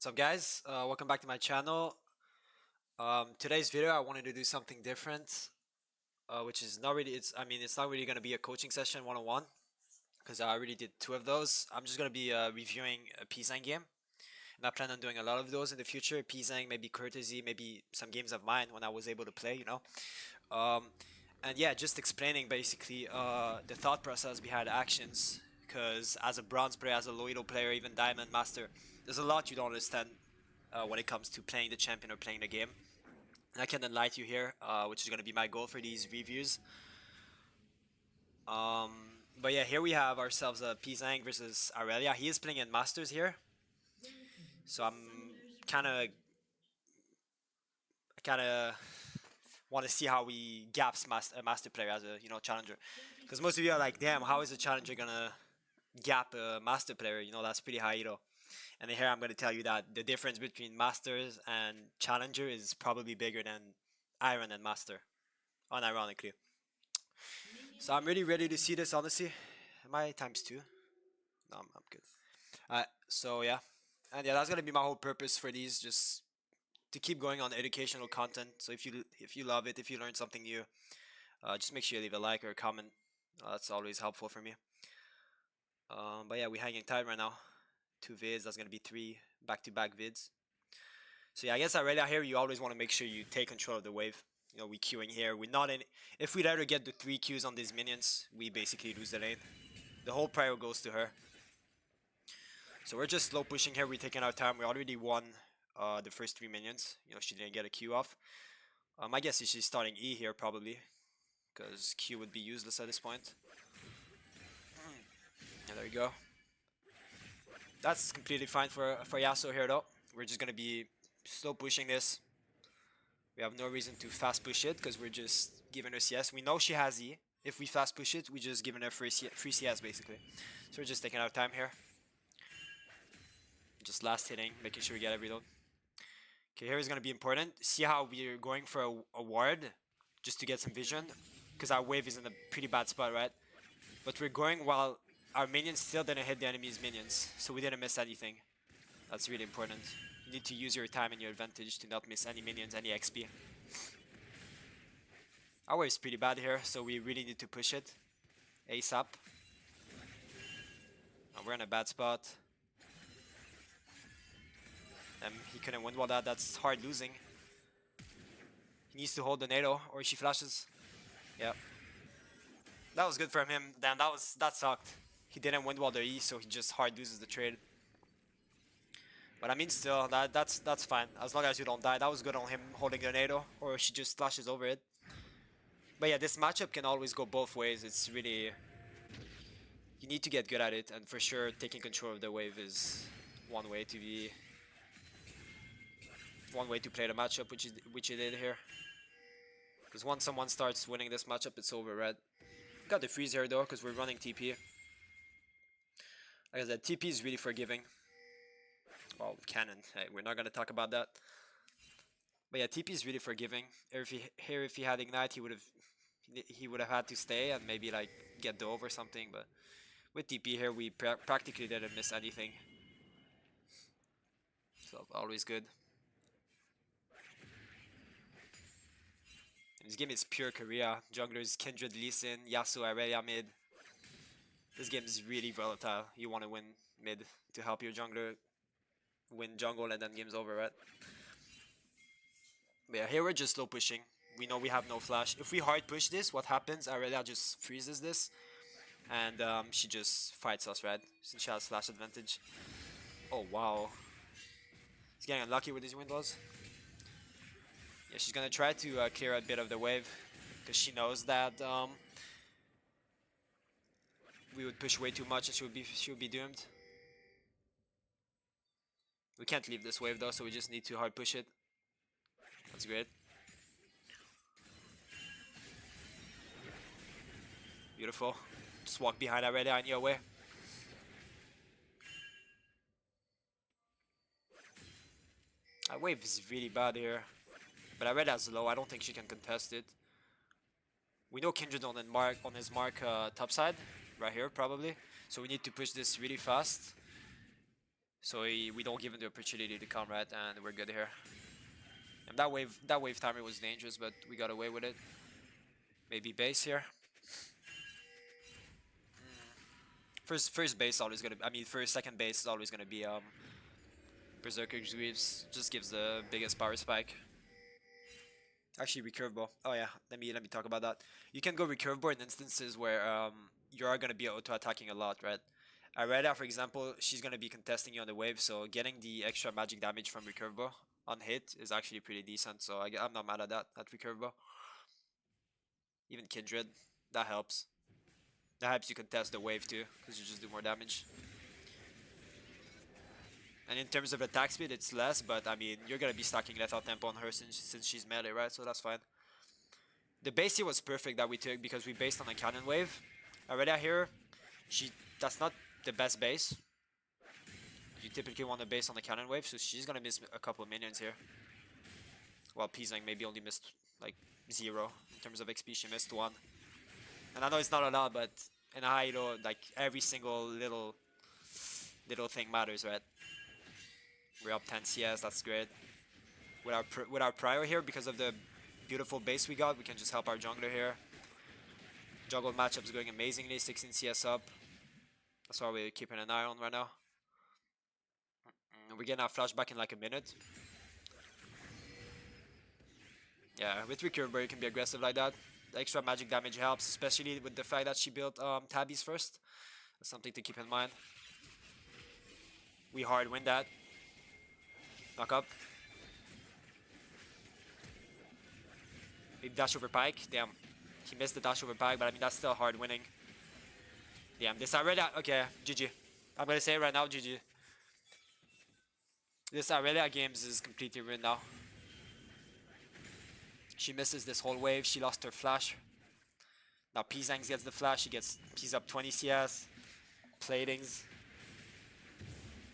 What's up, guys? Welcome back to my channel. Today's video, I wanted to do something different, which is not really. It's not really gonna be a coaching session one-on-one because I already did two of those. I'm just gonna be reviewing a Pz Zzang game, and I plan on doing a lot of those in the future. Pz Zzang, maybe courtesy, maybe some games of mine when I was able to play, Um, and yeah, just explaining basically the thought process behind actions. Because as a bronze player, as a low elo player, even diamond master, there's a lot you don't understand when it comes to playing the champion or playing the game. And I can enlighten you here, which is going to be my goal for these reviews. But yeah, here we have ourselves a Pz Zzang versus Irelia. He is playing in Masters here, so I kind of want to see how he gaps a master player as a challenger. Because most of you are like, damn, how is a challenger gonna gap a master player? That's pretty high elo. And here I'm going to tell you that the difference between Masters and Challenger is probably bigger than Iron and Master, unironically. So I'm really ready to see this, honestly. Am I times 2? No, I'm good. So yeah. And yeah, that's going to be my whole purpose for these, just to keep going on educational content. So if you love it, if you learn something new, just make sure you leave a like or a comment. That's always helpful for me. But yeah, we're hanging tight right now. 2 vids, that's going to be 3 back-to-back vids. So yeah, I guess Irelia here, you always want to make sure you take control of the wave. We queuing here. We're not in. If we let her get the 3 Qs on these minions, we basically lose the lane. The whole prio goes to her. So we're just slow pushing here. We're taking our time. We already won the first 3 minions. She didn't get a Q off. I guess she's starting E here probably, because Q would be useless at this point. And there you go. That's completely fine for Yasuo here though. We're just gonna be slow pushing this. We have no reason to fast push it because we're just giving her CS. We know she has E. If we fast push it, we're just giving her free CS basically. So we're just taking our time here. Just last hitting, making sure we get every load. Okay, here is going to be important. See how we're going for a ward just to get some vision, because our wave is in a pretty bad spot, right? But we're going while our minions still didn't hit the enemy's minions, so we didn't miss anything. That's really important. You need to use your time and your advantage to not miss any minions, any XP. Our wave's pretty bad here, so we really need to push it ASAP. We're in a bad spot. He couldn't win well that's hard losing. He needs to hold the NATO or she flashes. Yep. That was good from him. Damn, that sucked. He didn't win while the E, so he just hard loses the trade. But I mean, still, that's fine. As long as you don't die. That was good on him holding the NATO, or she just flashes over it. But yeah, this matchup can always go both ways. It's really... You need to get good at it, and for sure, taking control of the wave is one way to be... One way to play the matchup, which he did here. Because once someone starts winning this matchup, it's over, right? Got the freeze here though, because we're running TP. Like I said, TP is really forgiving. Well, cannon. Hey, we're not gonna talk about that. But yeah, TP is really forgiving. If he had ignite, he would have had to stay and maybe like get dove or something. But with TP here, we practically didn't miss anything. So always good. This game is pure Korea. Junglers Kindred, Lee Sin, Yasuo, Irelia mid. This game is really volatile. You want to win mid to help your jungler win jungle and then game's over, right? But yeah, here we're just slow pushing. We know we have no flash. If we hard push this, what happens? Irelia just freezes this. And she just fights us, right? Since she has flash advantage. Oh, wow. He's getting unlucky with these windows. Yeah, she's gonna try to clear a bit of the wave, because she knows that we would push way too much and she would be doomed. We can't leave this wave though, so we just need to hard push it. That's great. Beautiful. Just walk behind already on your way. That wave is really bad here. But Irelia's low, I don't think she can contest it. We know Kindred on his mark top side, right here probably. So we need to push this really fast. So we don't give him the opportunity to come, right? And we're good here. And that wave timer was dangerous, but we got away with it. Maybe base here. First base always gonna. I mean, second base is always gonna be Berserker's Greaves. Just gives the biggest power spike. Actually, recurve bow. Oh yeah, let me talk about that. You can go recurve bow in instances where you are gonna be auto attacking a lot, right? Irelia, for example, she's gonna be contesting you on the wave, so getting the extra magic damage from recurve bow on hit is actually pretty decent. So I'm not mad at that recurve bow. Even Kindred, that helps. That helps you contest the wave too, because you just do more damage. And in terms of attack speed, it's less, but I mean, you're gonna be stacking lethal tempo on her since she's melee, right? So that's fine. The base here was perfect that we took because we based on a cannon wave. Already here, that's not the best base. You typically want to base on the cannon wave, so she's gonna miss a couple of minions here. While Pz Zzang maybe only missed like 0 in terms of XP, she missed 1. And I know it's not a lot, but in a high elo, like every single little thing matters, right? We're up 10 CS, that's great. With our prior here, because of the beautiful base we got, we can just help our jungler here. Jungle matchup's going amazingly, 16 CS up. That's why we're keeping an eye on right now. We're getting our flashback in like a minute. Yeah, with recurve bow you can be aggressive like that. The extra magic damage helps, especially with the fact that she built tabbies first. That's something to keep in mind. We hard win that. Knock up. Maybe dash over pike. Damn. He missed the dash over pike, but I mean that's still hard winning. Damn, this Irelia. Okay, GG. I'm gonna say it right now, GG. This Irelia games is completely ruined now. She misses this whole wave. She lost her flash. Now Pz Zzang gets the flash. He's up 20 CS. Platings.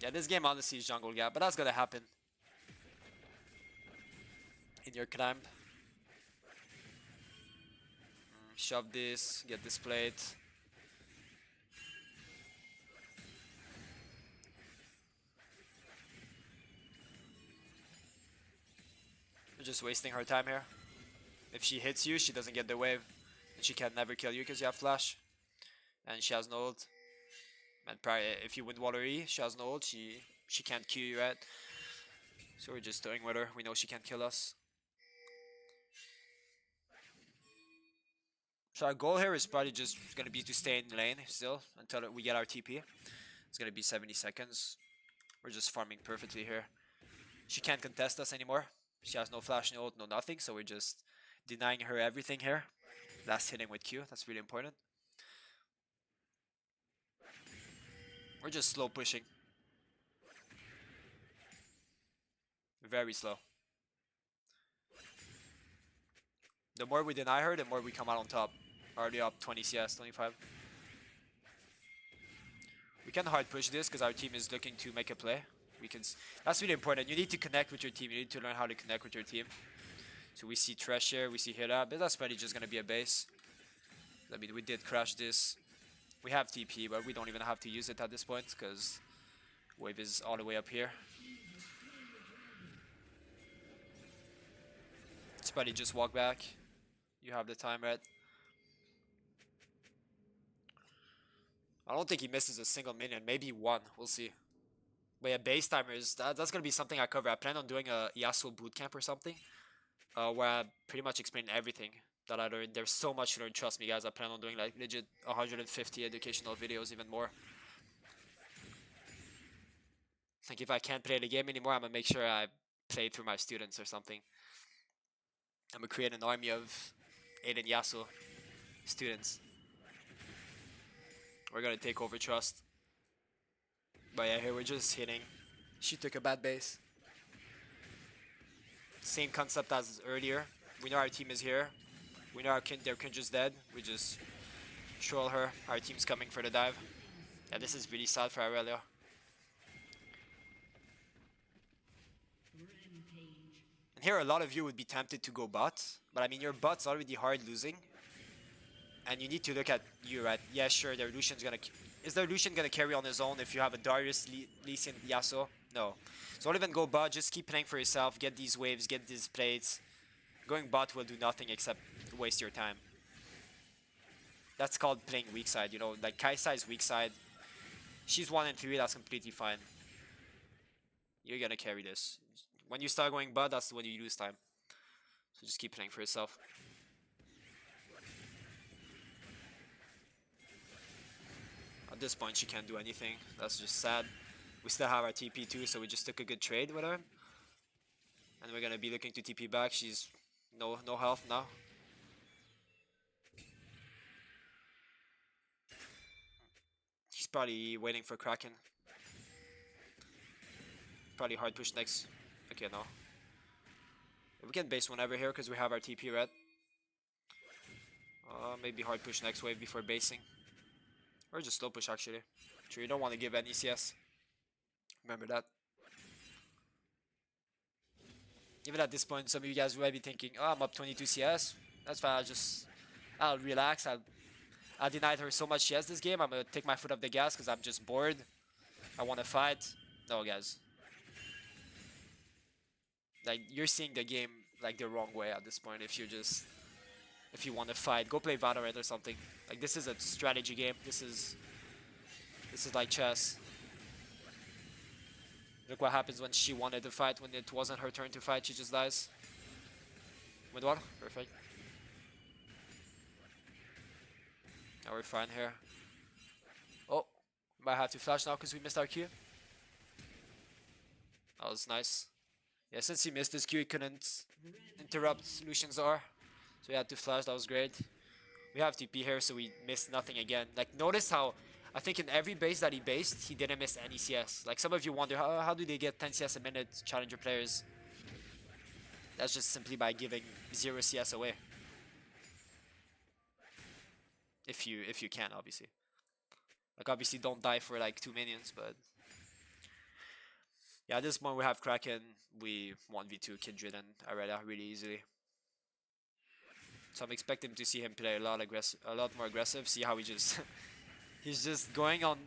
Yeah, this game honestly is jungle gap, but that's gonna happen. In your climb. Shove this, get this plate. You're just wasting her time here. If she hits you, she doesn't get the wave. And she can never kill you because you have flash. And she has no ult. And if you win Water E, she has no ult, she can't kill you, right? So we're just toying with her. We know she can't kill us. So our goal here is probably just gonna be to stay in lane still until we get our TP. It's gonna be 70 seconds. We're just farming perfectly here. She can't contest us anymore. She has no flash, no ult, no nothing, so we're just denying her everything here. Last hitting with Q, that's really important. We're just slow pushing. Very slow. The more we deny her, the more we come out on top. Already up 20 CS, 25. We can hard push this because our team is looking to make a play. That's really important. You need to connect with your team. You need to learn how to connect with your team. So we see Thresh here, we see Hira, but that's probably just gonna be a base. I mean, we did crash this. We have TP, but we don't even have to use it at this point because wave is all the way up here. It's probably just walk back. You have the time, right? I don't think he misses a single minion, maybe one, we'll see. But yeah, base timers, that's gonna be something I cover. I plan on doing a Yasuo bootcamp or something, where I pretty much explain everything that I learned. There's so much to learn, trust me guys. I plan on doing like legit 150 educational videos, even more. Like if I can't play the game anymore, I'm gonna make sure I play through my students or something. I'm gonna create an army of AidenYasuo students. We're gonna take over trust. But yeah, here we're just hitting. She took a bad base. Same concept as earlier. We know our team is here. We know their Kindred's dead. We just troll her. Our team's coming for the dive. Yeah, this is really sad for Irelia. And here a lot of you would be tempted to go bot. But I mean, your bot's already hard losing. And you need to look at you, right? Yeah, sure, their Lucian's gonna Is the Lucian gonna carry on his own if you have a Darius, Lee Sin, Yasuo? No. So don't even go bot, just keep playing for yourself, get these waves, get these plates. Going bot will do nothing except waste your time. That's called playing weak side, you know, like Kaisa is weak side. She's 1 and 3, that's completely fine. You're gonna carry this. When you start going bot, that's when you lose time. So just keep playing for yourself. At this point, she can't do anything. That's just sad. We still have our TP too, so we just took a good trade with her. And we're gonna be looking to TP back. She's no health now. He's probably waiting for Kraken. Probably hard push next. Okay, no. We can base whenever here because we have our TP red. Maybe hard push next wave before basing. Or just slow push actually. Sure, you don't want to give any CS. Remember that. Even at this point, some of you guys might be thinking, oh, I'm up 22 CS. That's fine, I'll relax. I denied her so much CS this game. I'm gonna take my foot off the gas because I'm just bored. I want to fight. No, guys. Like, you're seeing the game like the wrong way at this point. If you want to fight, go play Valorant or something. Like, this is a strategy game. This is like chess. Look what happens when she wanted to fight. When it wasn't her turn to fight, she just dies. With what? Perfect. Now we're fine here. Oh, might have to flash now because we missed our Q. That was nice. Yeah, since he missed his Q, he couldn't interrupt Lucian's R. So we had to flash, that was great. We have TP here, so we missed nothing again. Like, notice how, I think in every base that he based, he didn't miss any CS. Like, some of you wonder, how do they get 10 CS a minute, challenger players? That's just simply by giving 0 CS away. If you can, obviously. Like, obviously don't die for like 2 minions, but... Yeah, at this point we have Kraken, we 1v2 Kindred and Irelia really easily. So I'm expecting to see him play a lot more aggressive. See how he just he's just going on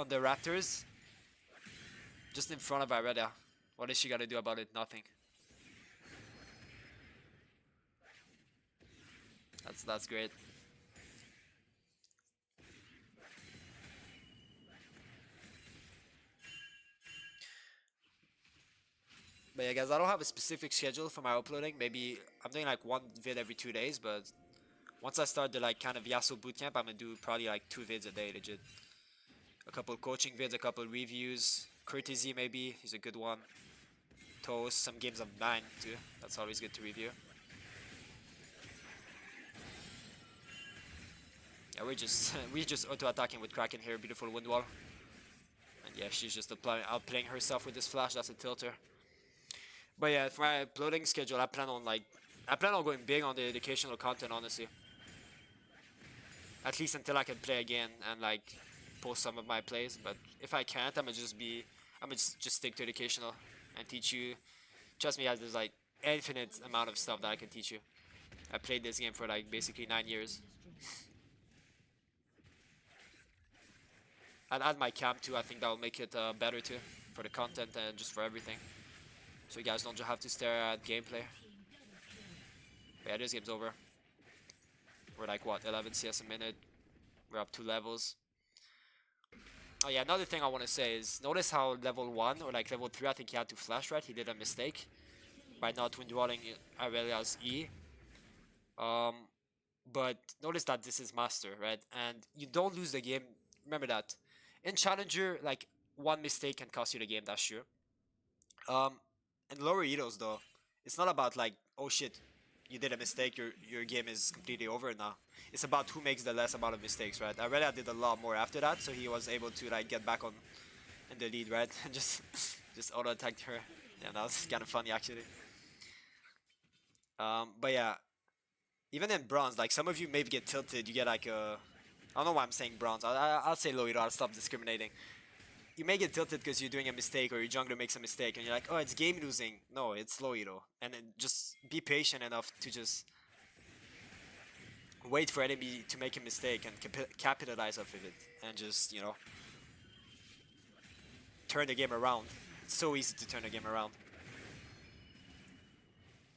the Raptors, just in front of Irelia. What is she gonna do about it? Nothing. That's great. But yeah, guys, I don't have a specific schedule for my uploading. Maybe I'm doing like 1 vid every 2 days, but once I start the like kind of Yasuo bootcamp, I'm gonna do probably like 2 vids a day, legit. A couple coaching vids, a couple reviews, courtesy maybe, he's a good one. Toast, some games of mine too. That's always good to review. Yeah, we're just auto attacking with Kraken here. Beautiful wind wall. And yeah, she's just outplaying herself with this flash. That's a tilter. But yeah, for my uploading schedule, I plan on going big on the educational content, honestly. At least until I can play again and like post some of my plays. But if I can't, I'm gonna just stick to educational and teach you. Trust me, guys, there's like infinite amount of stuff that I can teach you. I played this game for like basically 9 years. And add my cam too, I think that will make it better too, for the content and just for everything. So you guys don't just have to stare at gameplay. But yeah, this game's over. We're like, what, 11 CS a minute. We're up 2 levels. Oh yeah, another thing I want to say is, notice how level 1 or like level 3, I think he had to flash, right? He did a mistake by not windwalling Irelia's E. But notice that this is Master, right? And you don't lose the game. Remember that. In Challenger, like, 1 mistake can cost you the game, that's true. In lower Elos, though, it's not about like, oh shit, you did a mistake, your game is completely over now. It's about who makes the less amount of mistakes, right? Irelia did a lot more after that, so he was able to like get back on in the lead, right? And just auto attacked her. Yeah, that was kind of funny actually. But yeah, even in bronze, like some of you maybe get tilted. You get like a, I don't know why I'm saying bronze. I'll say low Elo. I'll stop discriminating. You may get tilted because you're doing a mistake or your jungler makes a mistake and you're like, oh, it's game losing. No, it's low Elo. And then just be patient enough to just wait for enemy to make a mistake and capitalize off of it, and just turn the game around. It's so easy to turn the game around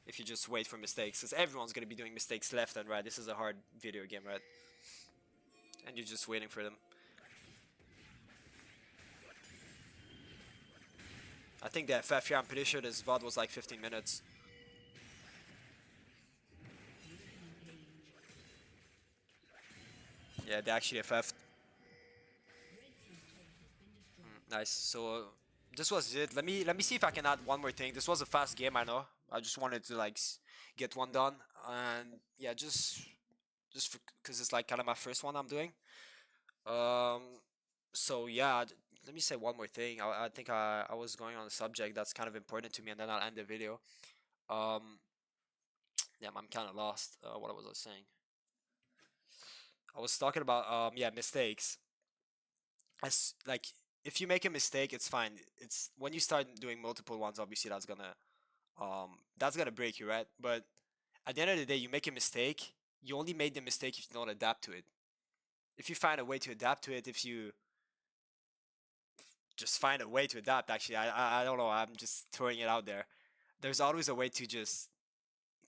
if you just wait for mistakes, because everyone's gonna be doing mistakes left and right. This is a hard video game, right? And you're just waiting for them. I think the FF here, I'm pretty sure this VOD was like 15 minutes. Yeah, they actually FF'd. Nice. So this was it. Let me see if I can add one more thing. This was a fast game, I know. I just wanted to like get one done, and yeah, just because it's like kind of my first one I'm doing. Um, so yeah, let me say one more thing. I think I was going on a subject that's kind of important to me, and then I'll end the video. Um, yeah, I'm kind of lost. What was I saying? I was talking about yeah, mistakes. As like, if you make a mistake, it's fine. It's when you start doing multiple ones, obviously that's gonna break you, right? But at the end of the day, you make a mistake. You only made the mistake if you don't adapt to it. If you find a way to adapt to it, if you just find a way to adapt, actually, I don't know. I'm just throwing it out there. There's always a way to just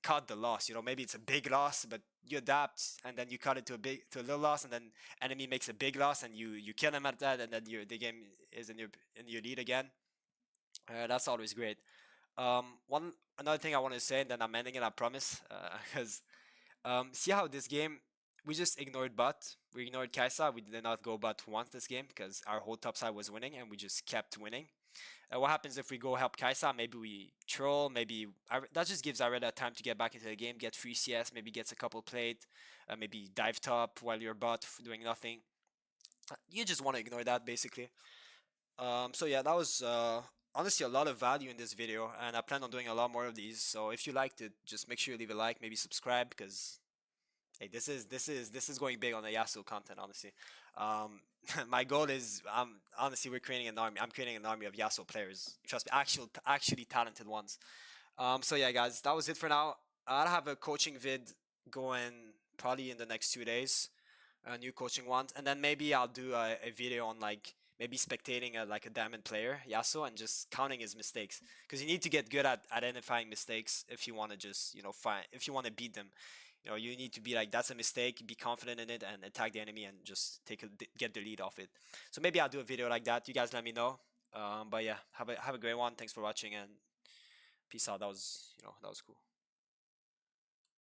cut the loss. Maybe it's a big loss, but you adapt and then you cut it to a little loss, and then enemy makes a big loss and you kill him at that, and then the game is in your lead again. That's always great. One another thing I want to say, and then I'm ending it, I promise. Because see how this game we just ignored bot, we ignored Kaisa, we did not go bot once this game because our whole top side was winning and we just kept winning. What happens if we go help Kaisa? Maybe we troll. Maybe that just gives Irelia time to get back into the game, get free CS, maybe gets a couple plate, maybe dive top while you're bot doing nothing. You just want to ignore that basically. So yeah, that was honestly a lot of value in this video, and I plan on doing a lot more of these. So if you liked it, just make sure you leave a like, maybe subscribe, because hey, this is going big on the Yasuo content, honestly. Um, my goal is, honestly, we're creating an army. I'm creating an army of Yasuo players. Trust me, actually talented ones. So yeah, guys, that was it for now. I'll have a coaching vid going probably in the next 2 days, a new coaching one, and then maybe I'll do a video on like maybe spectating like a diamond player Yasuo and just counting his mistakes, because you need to get good at identifying mistakes if you want to just find if you want to beat them. You need to be like, that's a mistake, be confident in it, and attack the enemy and just get the lead off it. So maybe I'll do a video like that. You guys let me know. But yeah, have a great one. Thanks for watching, and peace out. That was cool.